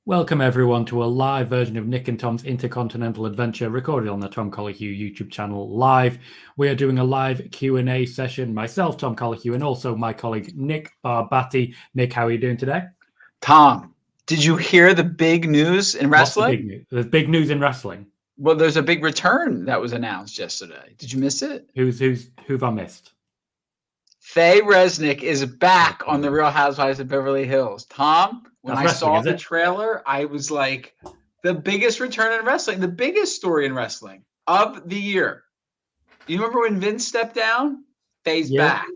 Welcome everyone to a live version of Nick and Tom's Intercontinental Adventure recorded on the Tom Colohue YouTube channel live. We are doing a live Q&A session, myself, Tom Colohue, and also my colleague Nick Barbati. Nick, how are you doing today? Tom, did you hear the big news in What's the wrestling? big news? There's big news in wrestling. Well, there's a big return that was announced yesterday. Did you miss it? Who've I missed? Faye Resnick is back on the Real Housewives of Beverly Hills. Tom, when That's I wrestling, saw is the it? trailer, I was like, the biggest return in wrestling, the biggest story in wrestling of the year. You remember when Vince stepped down? Faye's back.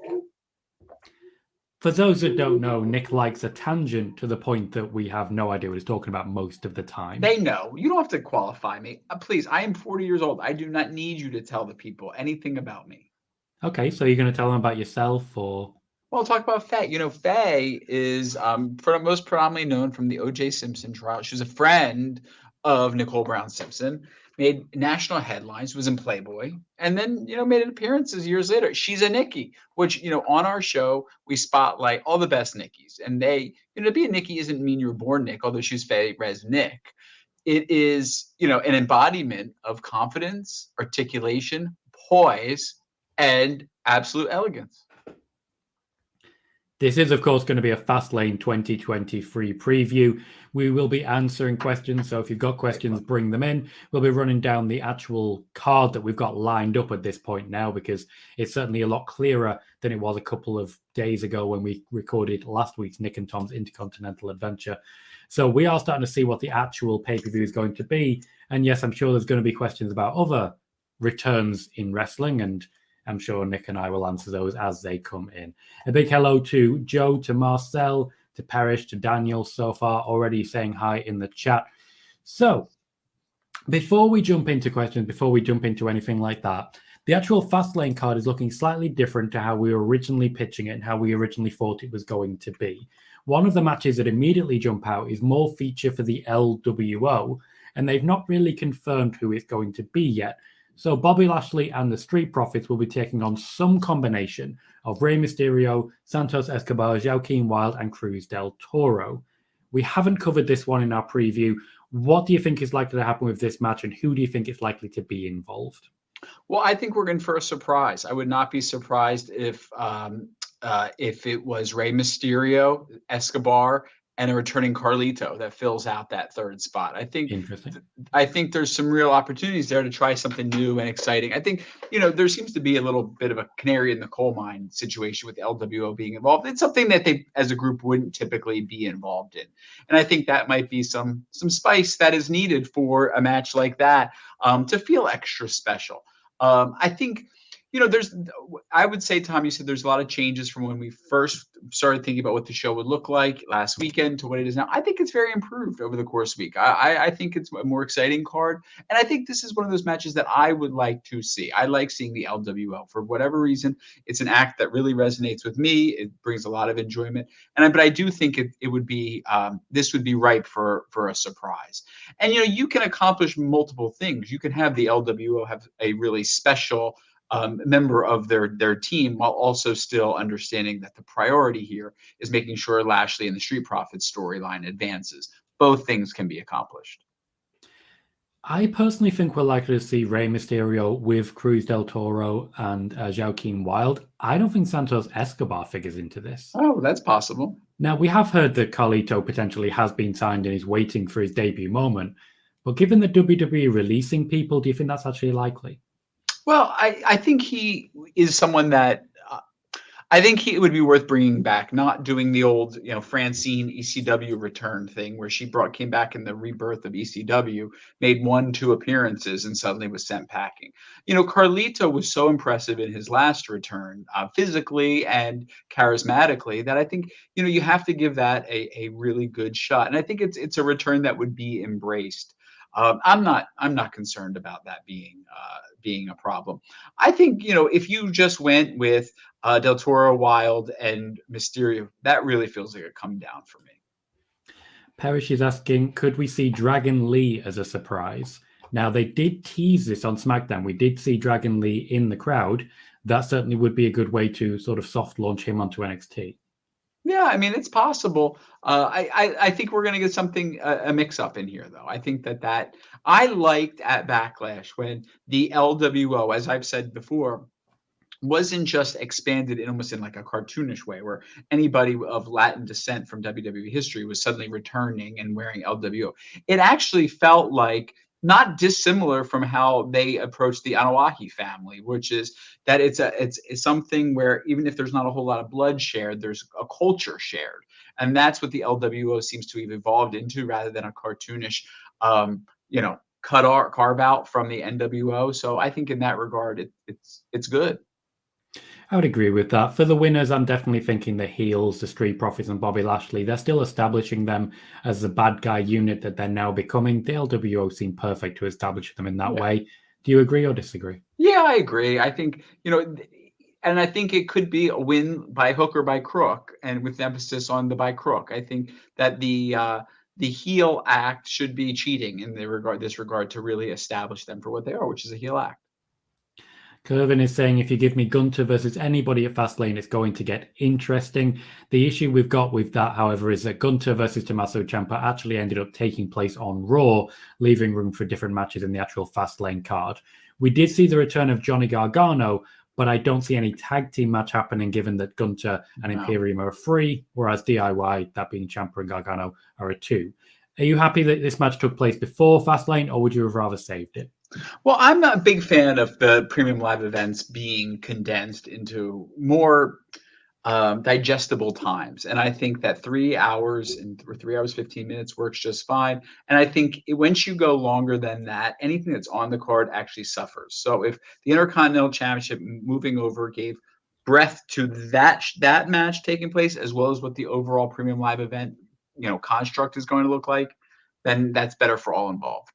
For those that don't know, Nick likes a tangent to the point that we have no idea what he's talking about most of the time. They know. You don't have to qualify me. Please, I am 40 years old. I do not need you to tell the people anything about me. Okay, so you're going to tell them about yourself, or? Well, talk about Faye. You know, Faye is most predominantly known from the O.J. Simpson trial. She was a friend of Nicole Brown Simpson, made national headlines, was in Playboy, and then, made appearances years later. She's a Nikki, which, on our show, we spotlight all the best Nickies. And to be a Nikki isn't mean you were born Nick, although she's Faye Resnick. It is, an embodiment of confidence, articulation, poise, and absolute elegance. This is, of course, going to be a Fastlane 2023 preview. We will be answering questions, so if you've got questions, bring them in. We'll be running down the actual card that we've got lined up at this point now, because it's certainly a lot clearer than it was a couple of days ago when we recorded last week's Nick and Tom's Intercontinental Adventure. So we are starting to see what the actual pay-per-view is going to be. And yes, I'm sure there's going to be questions about other returns in wrestling, and I'm sure Nick and I will answer those as they come in. A big hello to Joe, to Marcel, to Parrish, to Daniel so far, already saying hi in the chat. So before we jump into questions, before we jump into anything like that, the actual Fastlane card is looking slightly different to how we were originally pitching it and how we originally thought it was going to be. One of the matches that immediately jump out is more feature for the LWO, and they've not really confirmed who it's going to be yet. So Bobby Lashley and the Street Profits will be taking on some combination of Rey Mysterio, Santos Escobar, Joaquin Wilde, and Cruz del Toro. We haven't covered this one in our preview. What do you think is likely to happen with this match, and who do you think is likely to be involved? Well, I think we're in for a surprise. I would not be surprised if it was Rey Mysterio, Escobar, and a returning Carlito that fills out that third spot. I think there's some real opportunities there to try something new and exciting. I think, there seems to be a little bit of a canary in the coal mine situation with LWO being involved. It's something that they, as a group, wouldn't typically be involved in. And I think that might be some spice that is needed for a match like that to feel extra special. I think, I would say, Tom, you said there's a lot of changes from when we first started thinking about what the show would look like last weekend to what it is now. I think it's very improved over the course of the week. I think it's a more exciting card. And I think this is one of those matches that I would like to see. I like seeing the LWO for whatever reason. It's an act that really resonates with me. It brings a lot of enjoyment. But I do think it would be, this would be ripe for a surprise. And, you can accomplish multiple things. You can have the LWO have a really special member of their team, while also still understanding that the priority here is making sure Lashley and the Street Profits storyline advances. Both things can be accomplished. I personally think we're likely to see Rey Mysterio with Cruz del Toro and Joaquin Wilde. I don't think Santos Escobar figures into this. Oh, that's possible. Now, we have heard that Carlito potentially has been signed and is waiting for his debut moment. But given the WWE releasing people, do you think that's actually likely? Well, I think he is someone that I think it would be worth bringing back, not doing the old, Francine ECW return thing where she came back in the rebirth of ECW, made 1-2 appearances and suddenly was sent packing. Carlito was so impressive in his last return, physically and charismatically, that I think, you have to give that a really good shot. And I think it's a return that would be embraced. I'm not concerned about that being a problem. I think, if you just went with Del Toro, Wilde, and Mysterio, that really feels like a come down for me. Parrish is asking, could we see Dragon Lee as a surprise? Now, they did tease this on SmackDown. We did see Dragon Lee in the crowd. That certainly would be a good way to sort of soft launch him onto NXT. Yeah, I mean, it's possible. I think we're going to get something a mix up in here, though. I think that I liked at Backlash when the LWO, as I've said before, wasn't just expanded in almost in like a cartoonish way, where anybody of Latin descent from WWE history was suddenly returning and wearing LWO. It actually felt like not dissimilar from how they approached the Anoa'i family, which is that it's something where even if there's not a whole lot of blood shared, there's a culture shared, and that's what the LWO seems to have evolved into, rather than a cartoonish, carve out from the NWO. So I think in that regard, it's good. I would agree with that. For the winners, I'm definitely thinking the heels, the Street Profits and Bobby Lashley. They're still establishing them as the bad guy unit that they're now becoming. The LWO seem perfect to establish them in that Yeah. way. Do you agree or disagree? Yeah, I agree. I think, and I think it could be a win by hook or by crook, and with emphasis on the by crook. I think that the heel act should be cheating in this regard to really establish them for what they are, which is a heel act. Kervin is saying if you give me Gunter versus anybody at Fastlane, it's going to get interesting. The issue we've got with that, however, is that Gunter versus Tommaso Ciampa actually ended up taking place on Raw, leaving room for different matches in the actual Fastlane card. We did see the return of Johnny Gargano, but I don't see any tag team match happening given that Gunter and Imperium are a 3, whereas DIY, that being Ciampa and Gargano, are a 2. Are you happy that this match took place before Fastlane, or would you have rather saved it? Well, I'm not a big fan of the premium live events being condensed into more digestible times, and I think that 3 hours or 3 hours 15 minutes works just fine. And I think once you go longer than that, anything that's on the card actually suffers. So if the Intercontinental Championship moving over gave breath to that match taking place, as well as what the overall premium live event construct is going to look like, then that's better for all involved.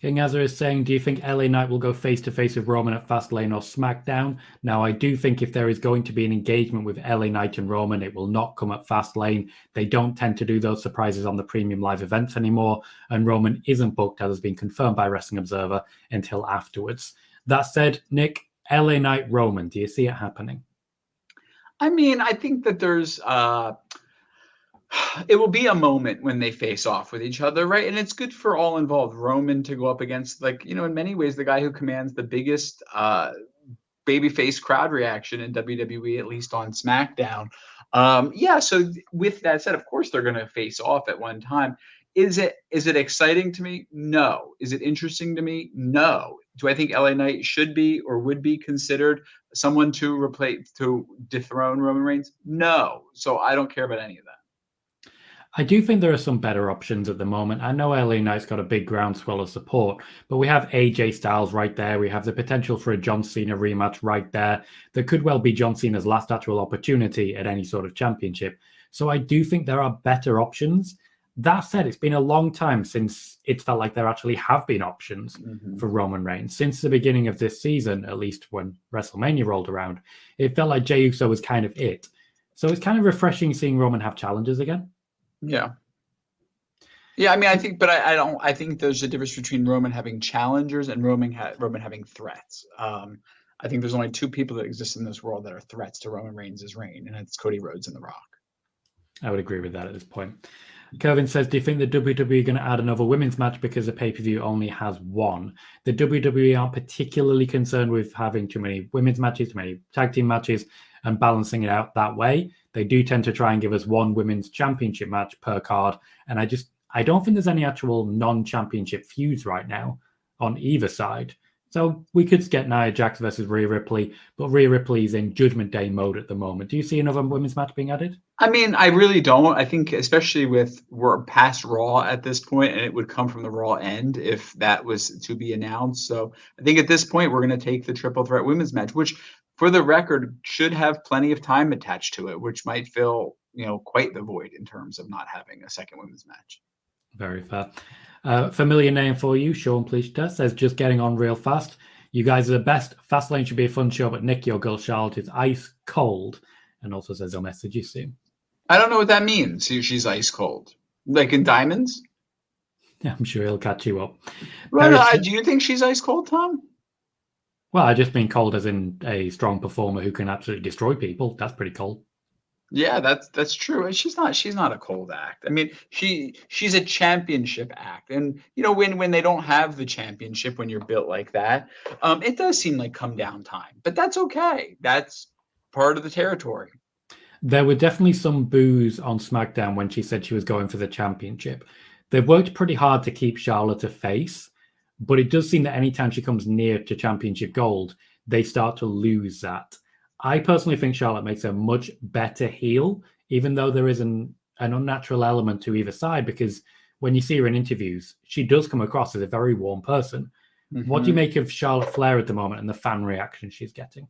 King Azar is saying, do you think LA Knight will go face-to-face with Roman at Fastlane or SmackDown? Now, I do think if there is going to be an engagement with LA Knight and Roman, it will not come at Fastlane. They don't tend to do those surprises on the premium live events anymore, and Roman isn't booked, as has been confirmed by Wrestling Observer, until afterwards. That said, Nick, LA Knight, Roman, do you see it happening? I mean, I think that there's it will be a moment when they face off with each other, right? And it's good for all involved. Roman to go up against, in many ways, the guy who commands the biggest babyface crowd reaction in WWE, at least on SmackDown. So with that said, of course they're going to face off at one time. Is it exciting to me? No. Is it interesting to me? No. Do I think LA Knight should be or would be considered someone to dethrone Roman Reigns? No. So I don't care about any of that. I do think there are some better options at the moment. I know LA Knight's got a big groundswell of support, but we have AJ Styles right there. We have the potential for a John Cena rematch right there. That could well be John Cena's last actual opportunity at any sort of championship. So I do think there are better options. That said, it's been a long time since it felt like there actually have been options for Roman Reigns. Since the beginning of this season, at least when WrestleMania rolled around, it felt like Jey Uso was kind of it. So it's kind of refreshing seeing Roman have challenges again. Yeah. Yeah, I mean, I think, but I think there's a difference between Roman having challengers and Roman having threats. I think there's only 2 people that exist in this world that are threats to Roman Reigns' reign, and it's Cody Rhodes and The Rock. I would agree with that at this point. Kevin says, do you think the WWE are going to add another women's match because the pay-per-view only has one? The WWE aren't particularly concerned with having too many women's matches, too many tag team matches, and balancing it out that way. They do tend to try and give us one women's championship match per card. And I don't think there's any actual non-championship feuds right now on either side. So we could get Nia Jax versus Rhea Ripley, but Rhea Ripley's in Judgment Day mode at the moment. Do you see another women's match being added? I mean, I really don't. I think especially we're past Raw at this point, and it would come from the Raw end if that was to be announced. So I think at this point, we're going to take the triple threat women's match, which for the record should have plenty of time attached to it, which might fill, quite the void in terms of not having a second women's match. Very fair. Familiar name for you, Sean Pleashta says, just getting on real fast. You guys are the best. Fastlane should be a fun show, but Nick, your girl Charlotte is ice cold. And also says I'll message you soon. I don't know what that means. She's ice cold. Like in diamonds? Yeah, I'm sure he'll catch you up. Well, do you think she's ice cold, Tom? Well, I just mean cold as in a strong performer who can absolutely destroy people. That's pretty cold. Yeah, that's true. And she's not a cold act. I mean, she's a championship act. And when they don't have the championship, when you're built like that, it does seem like come down time. But that's okay. That's part of the territory. There were definitely some boos on SmackDown when she said she was going for the championship. They've worked pretty hard to keep Charlotte a face, but it does seem that anytime she comes near to championship gold, they start to lose that. I personally think Charlotte makes a much better heel, even though there is an unnatural element to either side, because when you see her in interviews, she does come across as a very warm person. What do you Mhm. make of Charlotte Flair at the moment and the fan reaction she's getting?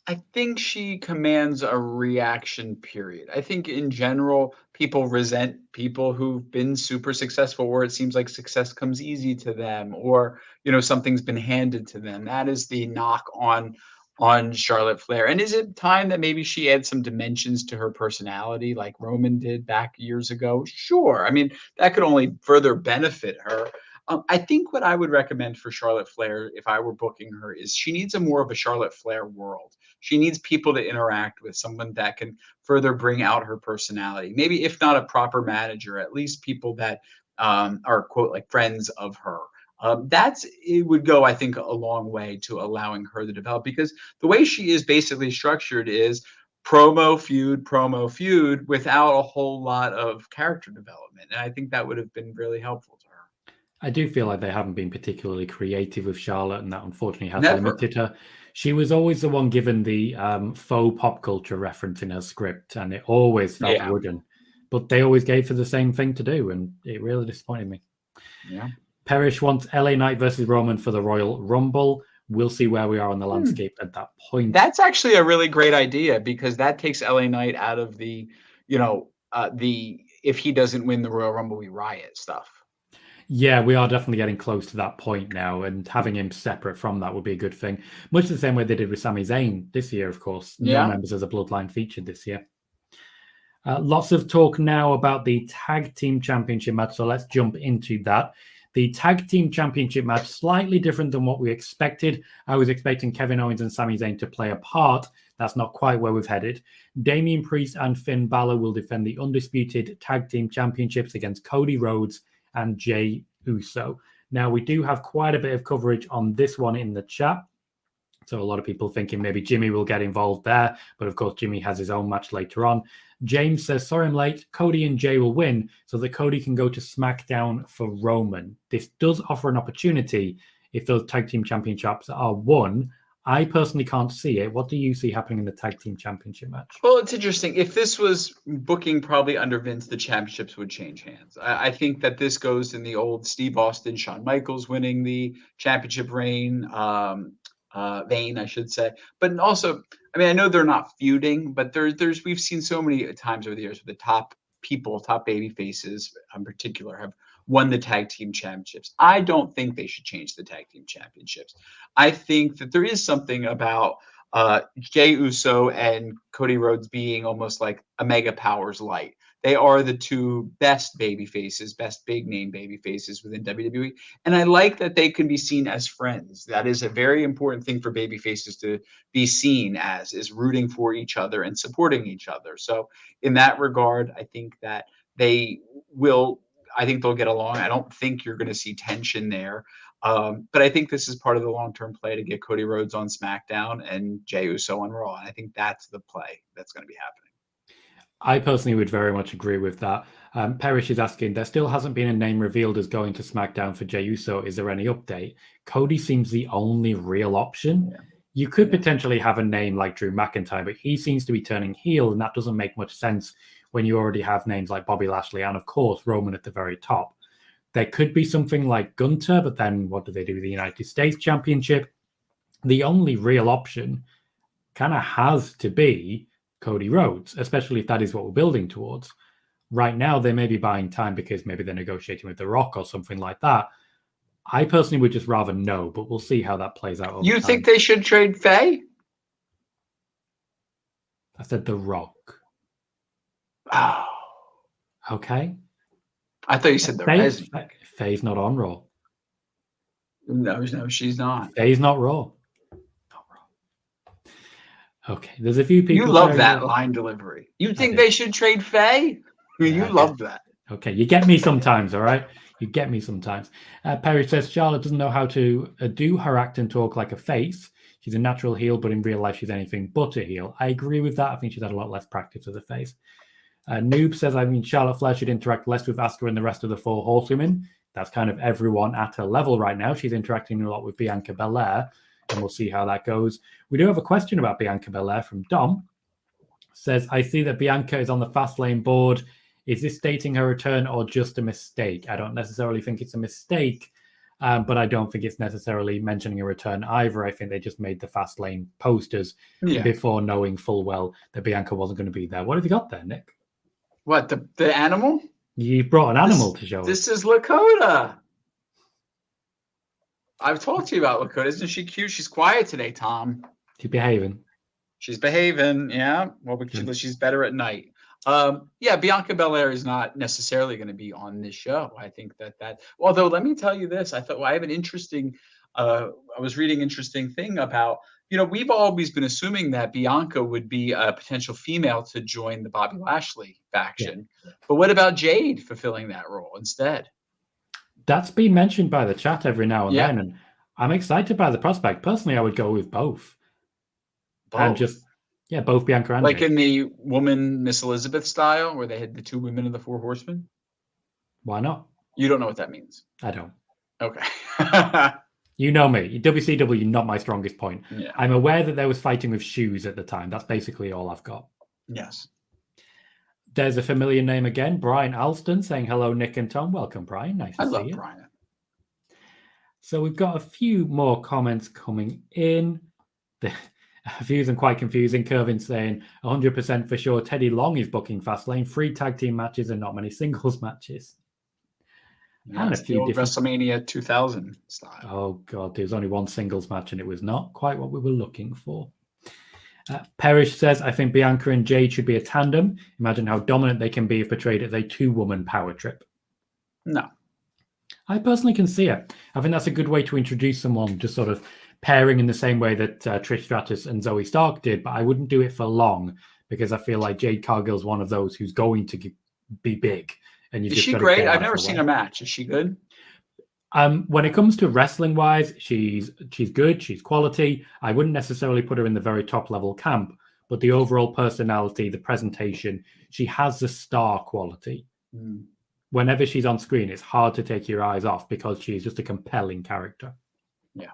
I think she commands a reaction period. I think in general, people resent people who've been super successful where it seems like success comes easy to them or, something's been handed to them. That is the knock on Charlotte Flair. And is it time that maybe she adds some dimensions to her personality like Roman did back years ago? Sure. I mean, that could only further benefit her. I think what I would recommend for Charlotte Flair if I were booking her is she needs a more of a Charlotte Flair world. She needs people to interact with, someone that can further bring out her personality. Maybe if not a proper manager, at least people that are quote like friends of her. It would go, I think, a long way to allowing her to develop because the way she is basically structured is promo feud without a whole lot of character development. And I think that would have been really helpful to her. I do feel like they haven't been particularly creative with Charlotte, and that unfortunately has Never. limited her. She was always the one given the faux pop culture reference in her script, and it always felt Yeah. wooden. But they always gave her the same thing to do, and it really disappointed me. Yeah. Perish wants LA Knight versus Roman for the Royal Rumble. We'll see where we are on the Hmm. landscape at that point. That's actually a really great idea because that takes LA Knight out of the if he doesn't win the Royal Rumble, we riot stuff. Yeah, we are definitely getting close to that point now, and having him separate from that would be a good thing. Much the same way they did with Sami Zayn this year, of course. No Yeah. members of the Bloodline featured this year. Lots of talk now about the Tag Team Championship match, so let's jump into that. The Tag Team Championship match, slightly different than what we expected. I was expecting Kevin Owens and Sami Zayn to play a part. That's not quite where we've headed. Damian Priest and Finn Balor will defend the undisputed Tag Team Championships against Cody Rhodes and Jey Uso. Now, we do have quite a bit of coverage on this one in the chat. So a lot of people thinking maybe Jimmy will get involved there. But of course, Jimmy has his own match later on. James says, sorry I'm late. Cody and Jey will win so that Cody can go to SmackDown for Roman. This does offer an opportunity if those tag team championships are won. I personally can't see it. What do you see happening in the tag team championship match? Well, it's interesting. If this was booking probably under Vince, the championships would change hands. I think that this goes in the old Steve Austin, Shawn Michaels winning the championship vein, I should say. But also, I mean, I know they're not feuding, but there's we've seen so many times over the years where the top people, top baby faces in particular, have won the tag team championships. I don't think they should change the tag team championships. I think that there is something about Jey Uso and Cody Rhodes being almost like a mega powers light. They are the two best baby faces, best big name baby faces within WWE. And I like that they can be seen as friends. That is a very important thing for baby faces to be seen as, is rooting for each other and supporting each other. So in that regard, I think that they will, I think they'll get along. I don't think you're going to see tension there. But I think this is part of the long-term play to get Cody Rhodes on SmackDown and Jey Uso on Raw. And I think that's the play that's going to be happening. I personally would very much agree with that. Perish is asking, there still hasn't been a name revealed as going to SmackDown for Jey Uso. Is there any update? Cody seems the only real option. Yeah. You could Yeah. potentially have a name like Drew McIntyre, but he seems to be turning heel, and that doesn't make much sense when you already have names like Bobby Lashley and, of course, Roman at the very top. There could be something like Gunter, but then what do they do with the United States Championship? The only real option kind of has to be Cody Rhodes, especially if that is what we're building towards. Right now, they may be buying time because maybe they're negotiating with The Rock or something like that. I personally would just rather know, but we'll see how that plays out over You time. think they should trade Faye? I said The Rock. Oh, Okay. I thought you said the Resnick. Faye's not on Raw. No, she's not. Faye's not Raw. Not Okay, there's a few You people love saying that line delivery. You think do. they should trade Faye? I mean, Yeah, you love that. Okay, you get me sometimes, all right? You get me sometimes. Perry says Charlotte doesn't know how to do her act and talk like a face. She's a natural heel, but in real life, she's anything but a heel. I agree with that. I think she's had a lot less practice as a face. Noob says, I mean, Charlotte Flair should interact less with Asuka and the rest of the four horsewomen. That's kind of everyone at her level right now. She's interacting a lot with Bianca Belair, and we'll see how that goes. We do have a question about Bianca Belair from Dom. Says, I see that Bianca is on the Fastlane board. Is this stating her return or just a mistake? I don't necessarily think it's a mistake, but I don't think it's necessarily mentioning a return either. I think they just made the Fastlane posters before knowing full well that Bianca wasn't going to be there. What have you got there, Nick? What, the animal? You brought an animal to show us. This is Lakota. I've talked to you about Lakota. Isn't she cute? She's quiet today, Tom. She's behaving. She's behaving, yeah. Well, she's better at night. Yeah, Bianca Belair is not necessarily going to be on this show. I think that although let me tell you this, I thought, well, I have an interesting I was reading an interesting thing about, we've always been assuming that Bianca would be a potential female to join the Bobby Lashley faction. Yeah. But what about Jade fulfilling that role instead? That's been mentioned by the chat every now and then, and I'm excited by the prospect. Personally, I would go with both. And just both Bianca and like Jade. In the woman Miss Elizabeth style, where they had the two women of the Four Horsemen. Why not? You don't know what that means. I don't. Okay. You know me. WCW, not my strongest point. Yeah. I'm aware that there was fighting with shoes at the time. That's basically all I've got. Yes. There's a familiar name again, Brian Alston, saying hello, Nick and Tom. Welcome, Brian. Nice to see you. I love Brian. So we've got a few more comments coming in. A few of them quite confusing. Kervin saying 100% for sure Teddy Long is booking Fastlane. 3 tag team matches and not many singles matches. Yeah, and a few different WrestleMania 2000 style. Oh God, there was only one singles match and it was not quite what we were looking for. Parrish says, I think Bianca and Jade should be a tandem. Imagine how dominant they can be if portrayed as a 2-woman power trip. No. I personally can see it. I think that's a good way to introduce someone, just sort of pairing in the same way that Trish Stratus and Zoe Stark did, but I wouldn't do it for long because I feel like Jade Cargill's one of those who's going to be big. And is she great? I've never seen a match. Is she good? When it comes to wrestling wise, she's good. She's quality. I wouldn't necessarily put her in the very top level camp, but the overall personality, the presentation, she has the star quality. Mm. Whenever she's on screen, it's hard to take your eyes off because she's just a compelling character. Yeah.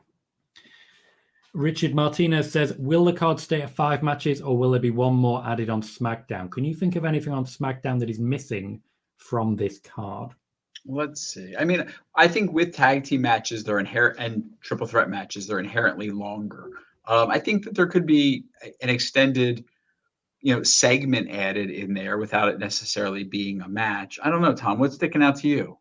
Richard Martinez says, will the card stay at 5 matches or will there be one more added on SmackDown? Can you think of anything on SmackDown that is missing from this card? Let's see. I mean, I think with tag team matches, they're inherent, and triple threat matches, they're inherently longer. I think that there could be an extended, segment added in there without it necessarily being a match. I don't know, Tom, what's sticking out to you?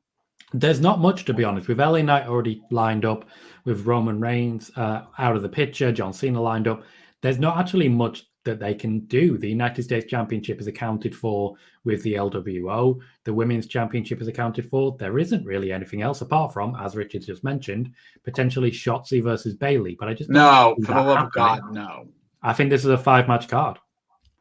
There's not much, to be honest. With LA Knight already lined up, with Roman Reigns out of the picture, John Cena lined up, there's not actually much that they can do. The United States Championship is accounted for with the LWO. The Women's Championship is accounted for. There isn't really anything else apart from, as Richard just mentioned, potentially Shotzi versus Bayley. But I just no, for the love of God, no. I think this is a 5-match card.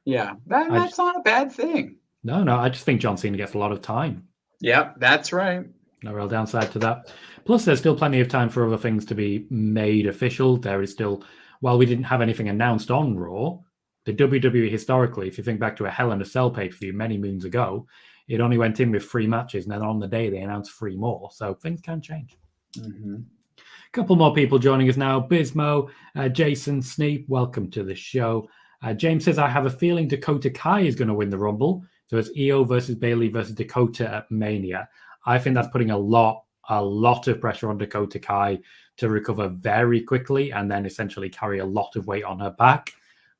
Yeah, that's not a bad thing. No, I just think John Cena gets a lot of time. Yeah, that's right. No real downside to that. Plus, there's still plenty of time for other things to be made official. There is still, while we didn't have anything announced on Raw, the WWE historically, if you think back to a Hell in a Cell pay-per-view many moons ago, it only went in with 3 matches, and then on the day they announced 3 more. So things can change. Mm-hmm. A couple more people joining us now. Bismo, Jason Sneap, welcome to the show. James says, I have a feeling Dakota Kai is going to win the Rumble. So it's Io versus Bayley versus Dakota at Mania. I think that's putting a lot of pressure on Dakota Kai to recover very quickly and then essentially carry a lot of weight on her back.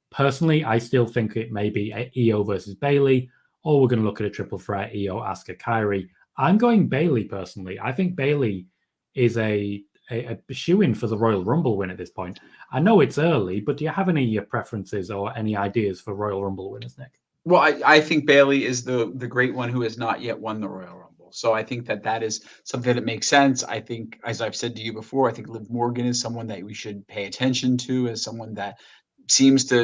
Personally, I still think it may be Io versus Bayley, or we're going to look at a triple threat, Io, Asuka, Kairi. I'm going Bayley personally. I think Bayley is a shoo-in for the Royal Rumble win at this point. I know it's early, but do you have any preferences or any ideas for Royal Rumble winners, Nick? Well, I think Bayley is the great one who has not yet won the Royal Rumble. So I think that is something that makes sense. I think, as I've said to you before, I think Liv Morgan is someone that we should pay attention to, as someone that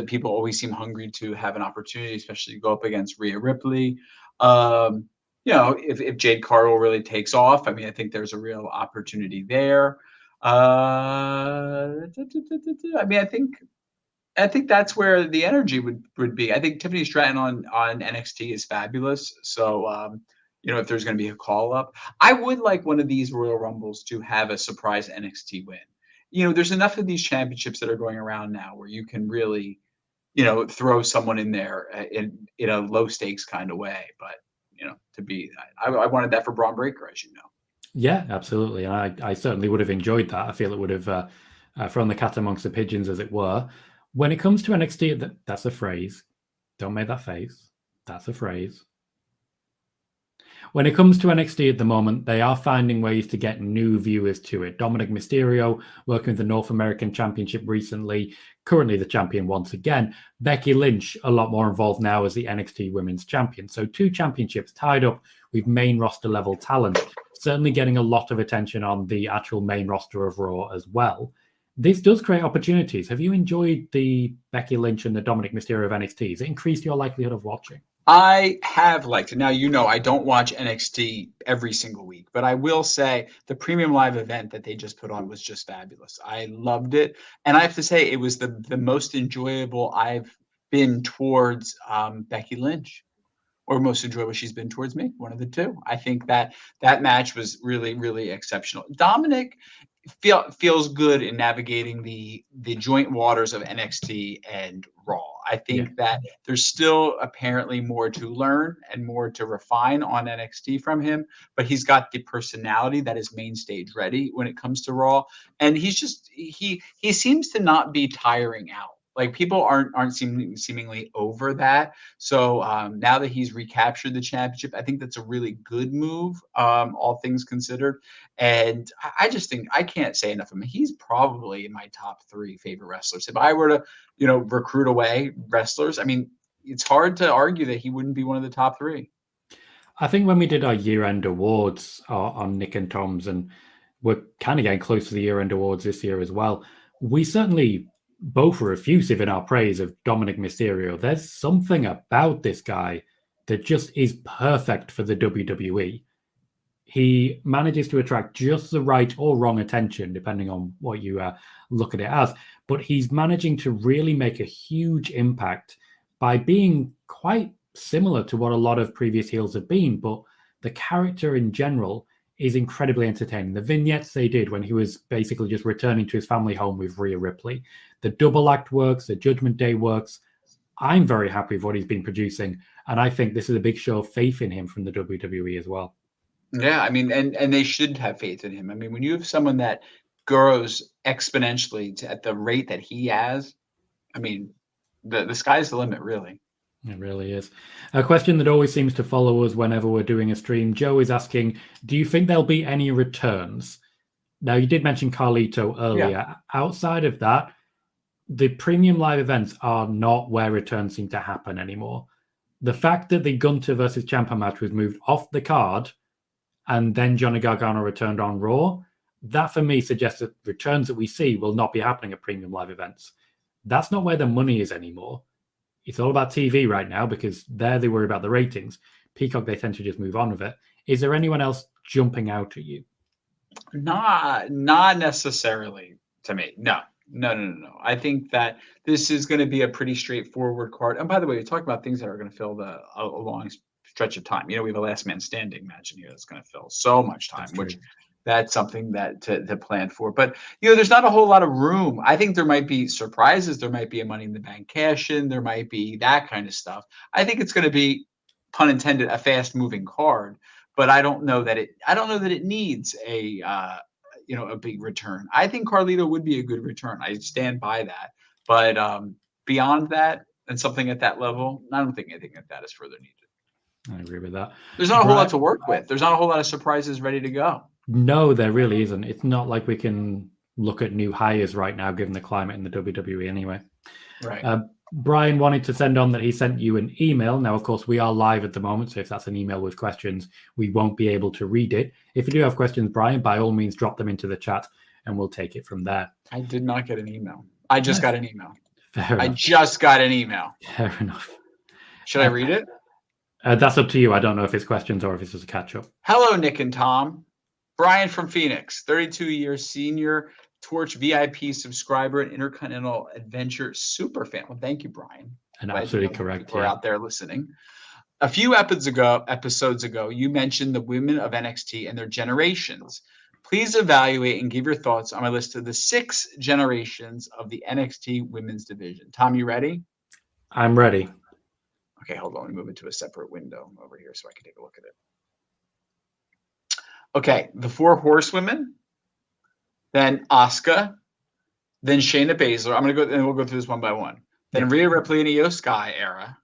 people always seem hungry to have an opportunity, especially to go up against Rhea Ripley. If Jade Cargill really takes off, I mean, I think there's a real opportunity there. I mean, I think that's where the energy would be. I think Tiffany Stratton on NXT is fabulous. So, if there's going to be a call up, I would like one of these Royal Rumbles to have a surprise NXT win. There's enough of these championships that are going around now where you can really, throw someone in there in a low stakes kind of way. But, I wanted that for Braun Breaker, as you know. Yeah, absolutely. I certainly would have enjoyed that. I feel it would have thrown the cat amongst the pigeons, as it were. When it comes to NXT, that's a phrase. Don't make that face. That's a phrase. When it comes to NXT at the moment, they are finding ways to get new viewers to it. Dominic Mysterio working with the North American Championship recently, currently the champion once again. Becky Lynch, a lot more involved now as the NXT Women's Champion. So 2 championships tied up with main roster level talent, certainly getting a lot of attention on the actual main roster of Raw as well. This does create opportunities. Have you enjoyed the Becky Lynch and the Dominic Mysterio of NXT? Has it increased your likelihood of watching? I have liked it. Now, I don't watch NXT every single week, but I will say the premium live event that they just put on was just fabulous. I loved it. And I have to say, it was the most enjoyable I've been towards Becky Lynch, or most enjoyable she's been towards me, one of the two. I think that match was really, really exceptional. Dominic feels good in navigating the joint waters of NXT and Raw. I think that there's still apparently more to learn and more to refine on NXT from him, but he's got the personality that is main stage ready when it comes to Raw, and he seems to not be tiring out. Like, people aren't seemingly over that. So now that he's recaptured the championship, I think that's a really good move, all things considered. And I just think I can't say enough of him. He's probably in my top 3 favorite wrestlers. If I were to, recruit away wrestlers, I mean, it's hard to argue that he wouldn't be one of the top 3. I think when we did our year-end awards on Nick and Tom's, and we're kind of getting close to the year-end awards this year as well, we certainly both were effusive in our praise of Dominic Mysterio. There's something about this guy that just is perfect for the WWE. He manages to attract just the right or wrong attention, depending on what you look at it as. But he's managing to really make a huge impact by being quite similar to what a lot of previous heels have been. But the character in general is incredibly entertaining. The vignettes they did when he was basically just returning to his family home with Rhea Ripley, the double act works, the Judgment Day works. I'm very happy with what he's been producing, and I think this is a big show of faith in him from the WWE as well. Yeah, I mean, and they should have faith in him. I mean, when you have someone that grows exponentially at the rate that he has, I mean, the sky's the limit, really. It really is. A question that always seems to follow us whenever we're doing a stream. Joe is asking, do you think there'll be any returns? Now, you did mention Carlito earlier. Yeah. Outside of that, the premium live events are not where returns seem to happen anymore. The fact that the Gunter versus Ciampa match was moved off the card and then Johnny Gargano returned on Raw, that for me suggests that returns that we see will not be happening at premium live events. That's not where the money is anymore. It's all about TV right now, because there they worry about the ratings. Peacock, they tend to just move on with it. Is there anyone else jumping out at you? Not necessarily to me. No. I think that this is going to be a pretty straightforward card. And by the way, we talk about things that are going to fill a long stretch of time. We have a last man standing match in here that's going to fill so much time, which that's something that to plan for. But there's not a whole lot of room. I think there might be surprises. There might be a Money in the Bank cash in. There might be that kind of stuff. I think it's going to be, pun intended, a fast moving card. But I don't know that it needs a big return. I think Carlito would be a good return. I stand by that. But beyond that, and something at that level, I don't think anything like that is further needed. I agree with that. There's not a whole lot to work with. There's not a whole lot of surprises ready to go. No, there really isn't. It's not like we can look at new hires right now, given the climate in the WWE anyway. Right. Brian wanted to send on that he sent you an email. Now, of course, we are live at the moment, so if that's an email with questions, we won't be able to read it. If you do have questions, Brian, by all means, drop them into the chat and we'll take it from there. I did not get an email. I just got an email. Fair I enough. just got an email. Fair enough. Should I read it? That's up to you. I don't know if it's questions or if it's just a catch up. Hello, Nick and Tom. Brian from Phoenix, 32 years senior Torch VIP subscriber and Intercontinental Adventure super fan. Well, thank you, Brian. And Glad absolutely to know correct. people are out there listening. A few episodes ago, you mentioned the women of NXT and their generations. Please evaluate and give your thoughts on my list of the 6 generations of the NXT women's division. Tom, you ready? I'm ready. Okay, hold on. Let me move it to a separate window over here so I can take a look at it. Okay, the 4 horsewomen, then Asuka, then Shayna Baszler. I'm going to go, and we'll go through this one by one. Then Yep. Rhea Ripley and Io Sky era.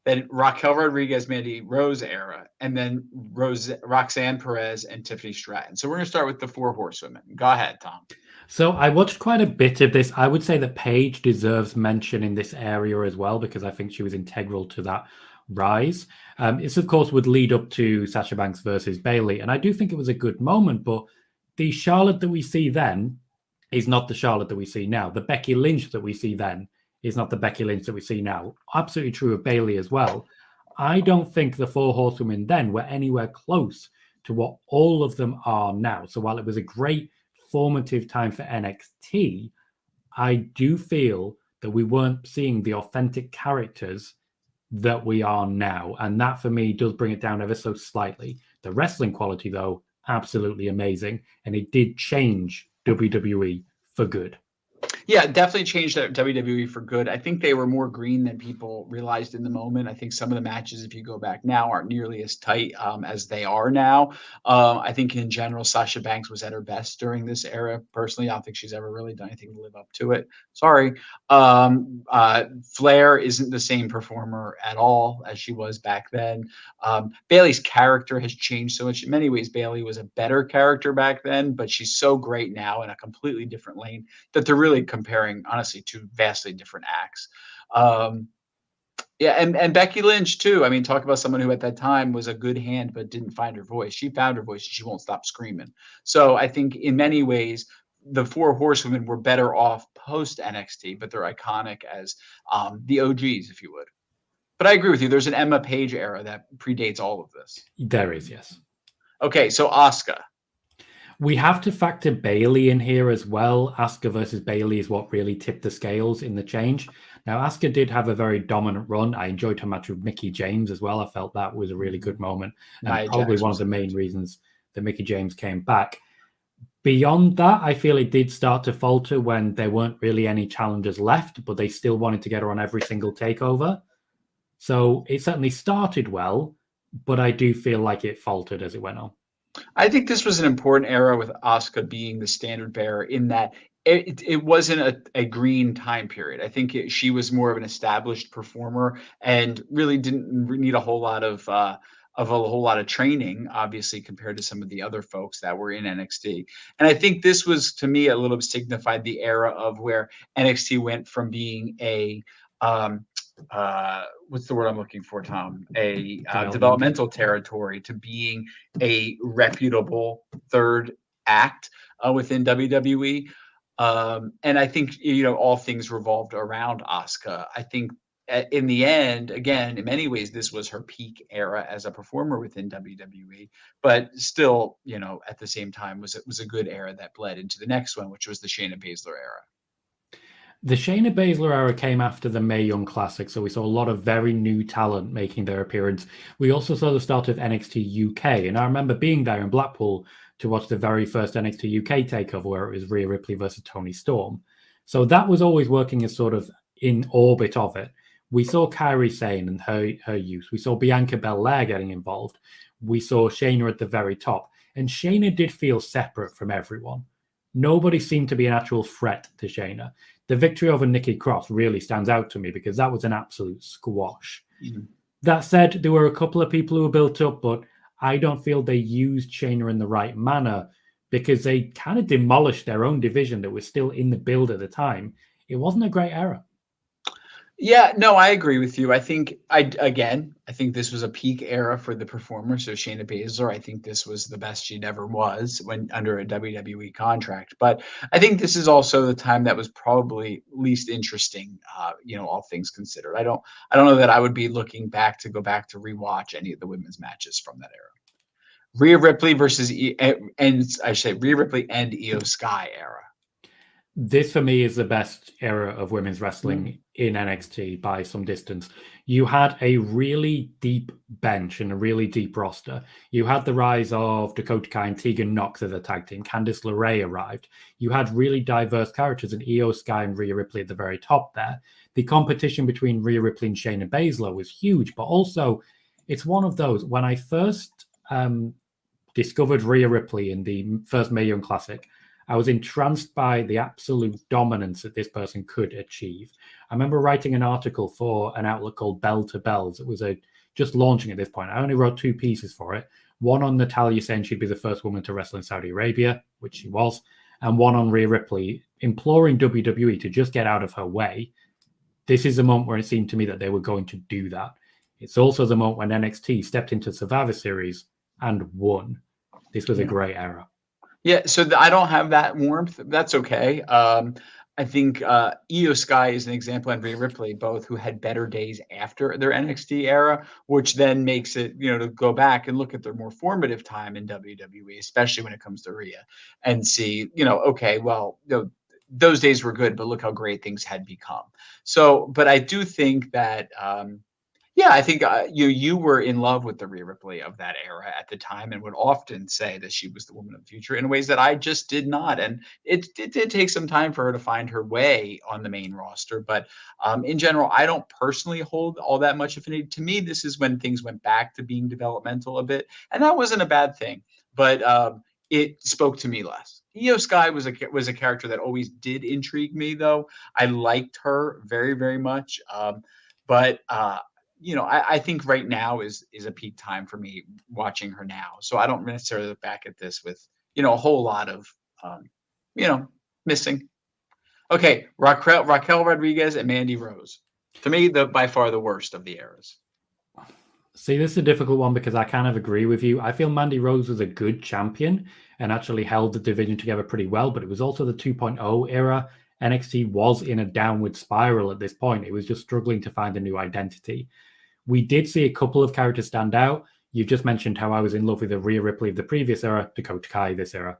Then Raquel Rodriguez, Mandy Rose era, and then Roxanne Perez and Tiffany Stratton. So we're going to start with the 4 horsewomen. Go ahead, Tom. So I watched quite a bit of this. I would say that Paige deserves mention in this area as well, because I think she was integral to that rise. This, of course, would lead up to Sasha Banks versus Bayley. And I do think it was a good moment, but the Charlotte that we see then is not the Charlotte that we see now. The Becky Lynch that we see then is not the Becky Lynch that we see now. Absolutely true of Bayley as well. I don't think the 4 horsewomen then were anywhere close to what all of them are now. So while it was a great formative time for NXT, I do feel that we weren't seeing the authentic characters that we are now. And that for me does bring it down ever so slightly. The wrestling quality, though, absolutely amazing. And it did change WWE for good. Yeah, definitely changed WWE for good. I think they were more green than people realized in the moment. I think some of the matches, if you go back now, aren't nearly as tight as they are now. I think in general, Sasha Banks was at her best during this era. Personally, I don't think she's ever really done anything to live up to it. Sorry. Flair isn't the same performer at all as she was back then. Bayley's character has changed so much. In many ways, Bayley was a better character back then, but she's so great now in a completely different lane that they're really comparing, honestly, 2 vastly different acts. Yeah, and Becky Lynch too. I mean, talk about someone who at that time was a good hand but didn't find her voice. She found her voice and she won't stop screaming. So I think in many ways the 4 horsewomen were better off post NXT, but they're iconic as the OGs, if you would. But I agree with you. There's an Emma Page era that predates all of this. There is, yes. Okay, so Asuka. We have to factor Bayley in here as well. Asuka versus Bayley is what really tipped the scales in the change. Now, Asuka did have a very dominant run. I enjoyed her match with Mickie James as well. I felt that was a really good moment. And probably one of the main reasons that Mickie James came back. Beyond that, I feel it did start to falter when there weren't really any challengers left, but they still wanted to get her on every single takeover. So it certainly started well, but I do feel like it faltered as it went on. I think this was an important era with Asuka being the standard bearer in that it wasn't a green time period. I think she was more of an established performer and really didn't need a whole lot of training, obviously, compared to some of the other folks that were in NXT. And I think this was, to me, a little bit signified the era of where NXT went from being a what's the word I'm looking for, Tom? A developmental territory to being a reputable third act within WWE. And I think, all things revolved around Asuka. I think in the end, again, in many ways, this was her peak era as a performer within WWE, but still, at the same time, was a good era that bled into the next one, which was the Shayna Baszler era. The Shayna Baszler era came after the Mae Young Classic, so we saw a lot of very new talent making their appearance. We also saw the start of NXT UK, and I remember being there in Blackpool to watch the very first NXT UK takeover, where it was Rhea Ripley versus Toni Storm. So that was always working as sort of in orbit of it. We saw Kairi Sane and her use. We saw Bianca Belair getting involved. We saw Shayna at the very top. And Shayna did feel separate from everyone. Nobody seemed to be an actual threat to Shayna. The victory over Nikki Cross really stands out to me because that was an absolute squash. Mm-hmm. That said, there were a couple of people who were built up, but I don't feel they used Shayna in the right manner because they kind of demolished their own division that was still in the build at the time. It wasn't a great era. Yeah, no, I agree with you. I think I think this was a peak era for the performer. So Shayna Baszler, I think this was the best she'd ever was when under a WWE contract. But I think this is also the time that was probably least interesting, all things considered. I don't know that I would be looking back to go back to rewatch any of the women's matches from that era. Rhea Ripley versus and I should say Rhea Ripley and Io Sky era. This for me is the best era of women's wrestling in NXT by some distance. You had a really deep bench and a really deep roster. You had the rise of Dakota Kai and Tegan Nox as a tag team. Candice LeRae arrived. You had really diverse characters, and Io Sky and Rhea Ripley at the very top there. The competition between Rhea Ripley and Shayna Baszler was huge, but also it's one of those. When I first discovered Rhea Ripley in the first Mae Young Classic, I was entranced by the absolute dominance that this person could achieve. I remember writing an article for an outlet called Bell to Bells. It was just launching at this point. I only wrote 2 pieces for it. One on Natalya saying she'd be the first woman to wrestle in Saudi Arabia, which she was, and one on Rhea Ripley imploring WWE to just get out of her way. This is the moment where it seemed to me that they were going to do that. It's also the moment when NXT stepped into Survivor Series and won. This was a great era. Yeah, so I don't have that warmth. That's okay. I think Io Sky is an example, and Rhea Ripley, both who had better days after their NXT era, which then makes it, to go back and look at their more formative time in WWE, especially when it comes to Rhea, and see, okay, well, those days were good, but look how great things had become. So, but I do think that yeah, I think you were in love with the Rhea Ripley of that era at the time, and would often say that she was the woman of the future in ways that I just did not. And it did take some time for her to find her way on the main roster. But in general, I don't personally hold all that much affinity. To me, this is when things went back to being developmental a bit, and that wasn't a bad thing. But it spoke to me less. Io Sky was a character that always did intrigue me, though. I liked her very, very much. But I think right now is a peak time for me watching her now. So I don't necessarily look back at this with, a whole lot of, missing. Okay, Raquel Rodriguez and Mandy Rose. To me, by far the worst of the eras. See, this is a difficult one because I kind of agree with you. I feel Mandy Rose was a good champion and actually held the division together pretty well, but it was also the 2.0 era. NXT was in a downward spiral at this point. It was just struggling to find a new identity. We did see a couple of characters stand out. You just mentioned how I was in love with the Rhea Ripley of the previous era, Dakota Kai this era.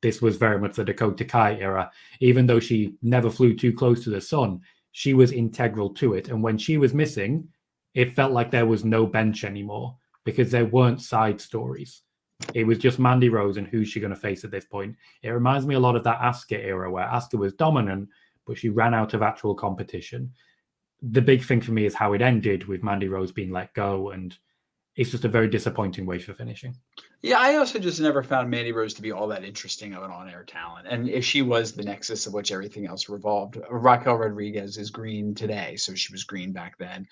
This was very much the Dakota Kai era. Even though she never flew too close to the sun, she was integral to it. And when she was missing, it felt like there was no bench anymore because there weren't side stories. It was just Mandy Rose and who's she going to face at this point. It reminds me a lot of that Asuka era where Asuka was dominant, but she ran out of actual competition. The big thing for me is how it ended with Mandy Rose being let go, and it's just a very disappointing way for finishing. Yeah, I also just never found Mandy Rose to be all that interesting of an on-air talent. And if she was the nexus of which everything else revolved, Raquel Rodriguez is green today, so she was green back then.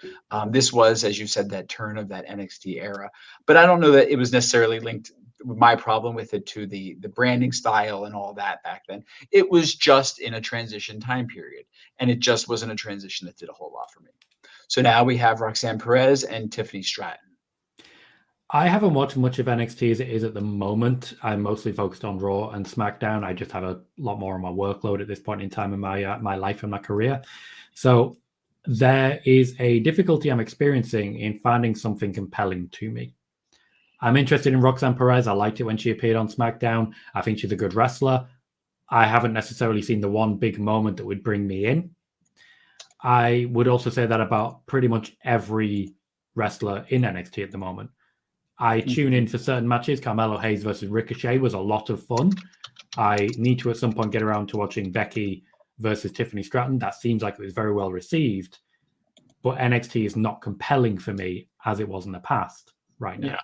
This was, as you said, that turn of that NXT era. But I don't know that it was necessarily linked, my problem with it, to the branding style and all that back then. It was just in a transition time period, and it just wasn't a transition that did a whole lot for me. So now we have Roxanne Perez and Tiffany Stratton. I haven't watched much of NXT as it is at the moment. I'm mostly focused on Raw and SmackDown. I just have a lot more on my workload at this point in time in my life and my career. So there is a difficulty I'm experiencing in finding something compelling to me. I'm interested in Roxanne Perez. I liked it when she appeared on SmackDown. I think she's a good wrestler. I haven't necessarily seen the one big moment that would bring me in. I would also say that about pretty much every wrestler in NXT at the moment. I tune in for certain matches. Carmelo Hayes versus Ricochet was a lot of fun. I need to at some point get around to watching Becky versus Tiffany Stratton. That seems like it was very well received. But NXT is not compelling for me as it was in the past right now.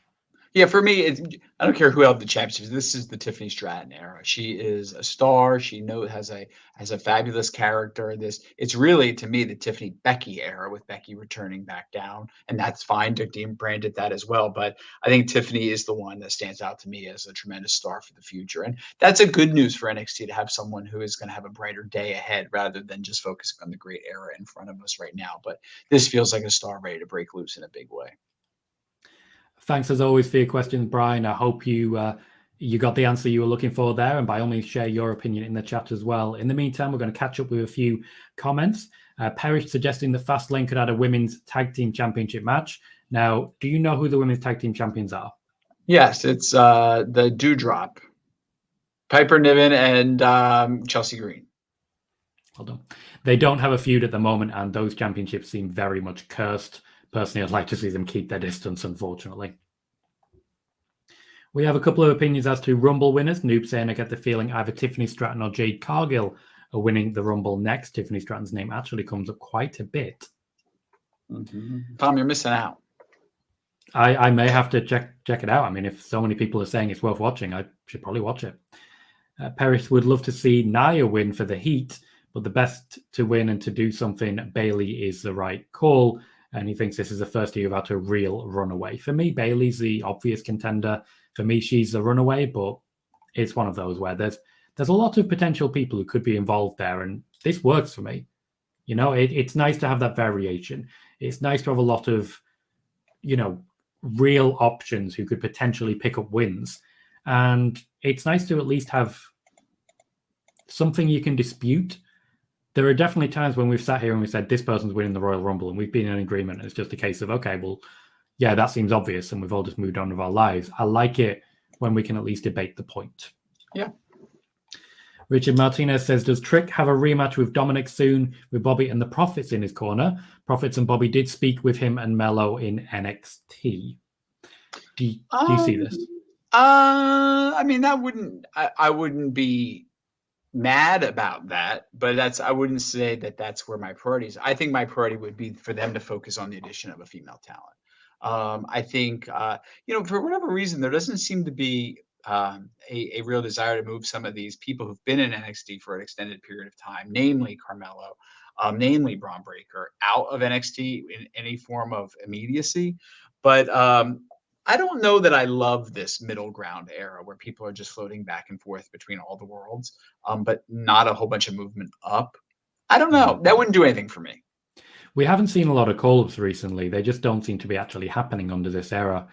Yeah, for me, I don't care who held the championships. This is the Tiffany Stratton era. She is a star. She has a fabulous character. It's really to me the Tiffany Becky era with Becky returning back down, and that's fine. Dick Dean branded that as well, but I think Tiffany is the one that stands out to me as a tremendous star for the future, and that's a good news for NXT to have someone who is going to have a brighter day ahead rather than just focusing on the great era in front of us right now. But this feels like a star ready to break loose in a big way. Thanks as always for your questions, Brian. I hope you got the answer you were looking for there, and by all means share your opinion in the chat as well. In the meantime, we're going to catch up with a few comments. Perish suggesting that Fastlane could add a women's tag team championship match. Now, do you know who the women's tag team champions are? Yes, it's the Dewdrop, Piper Niven, and Chelsea Green. Well done. They don't have a feud at the moment, and those championships seem very much cursed. Personally, I'd like to see them keep their distance, unfortunately. We have a couple of opinions as to Rumble winners. Noob saying, I get the feeling either Tiffany Stratton or Jade Cargill are winning the Rumble next. Tiffany Stratton's name actually comes up quite a bit. Tom, you're missing out. I may have to check it out. I mean, if so many people are saying it's worth watching, I should probably watch it. Paris would love to see Nia win for the Heat, but the best to win and to do something, Bayley is the right call. And he thinks this is the first year without a real runaway. For me, Bayley's the obvious contender. For me, she's the runaway, but it's one of those where there's a lot of potential people who could be involved there, and this works for me. You know, it's nice to have that variation. It's nice to have a lot of, real options who could potentially pick up wins. And it's nice to at least have something you can dispute. There are definitely times when we've sat here and we said, this person's winning the Royal Rumble, and we've been in agreement. It's just a case of, okay, well, yeah, that seems obvious, and we've all just moved on with our lives. I like it when we can at least debate the point. Yeah. Richard Martinez says, does Trick have a rematch with Dominic soon with Bobby and the Profits in his corner? Profits and Bobby did speak with him and Mello in NXT. Do you see this? I mean, I wouldn't be mad about that, but I wouldn't say that that's where my priorities. I think my priority would be for them to focus on the addition of a female talent. I think, for whatever reason, there doesn't seem to be a real desire to move some of these people who've been in NXT for an extended period of time, namely Carmelo, namely Braun Breaker, out of NXT in any form of immediacy. But I don't know that I love this middle ground era where people are just floating back and forth between all the worlds, but not a whole bunch of movement up. I don't know. That wouldn't do anything for me. We haven't seen a lot of call-ups recently. They just don't seem to be actually happening under this era.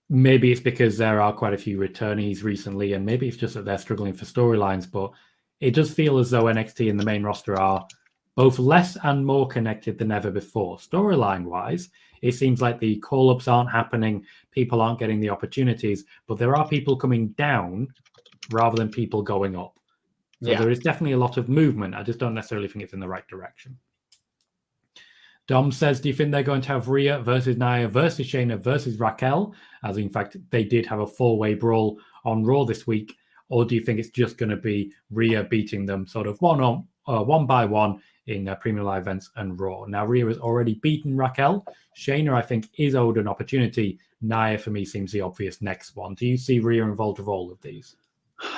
Maybe it's because there are quite a few returnees recently, and maybe it's just that they're struggling for storylines, but it does feel as though NXT and the main roster are both less and more connected than ever before. Storyline-wise, it seems like the call-ups aren't happening, people aren't getting the opportunities, but there are people coming down rather than people going up. So there is definitely a lot of movement. I just don't necessarily think it's in the right direction. Dom says, do you think they're going to have Rhea versus Nia versus Shayna versus Raquel? As in fact, they did have a four-way brawl on Raw this week. Or do you think it's just going to be Rhea beating them sort of one by one in Premium Live Events and Raw? Now, Rhea has already beaten Raquel. Shayna, I think, is owed an opportunity. Nia, for me, seems the obvious next one. Do you see Rhea involved with all of these?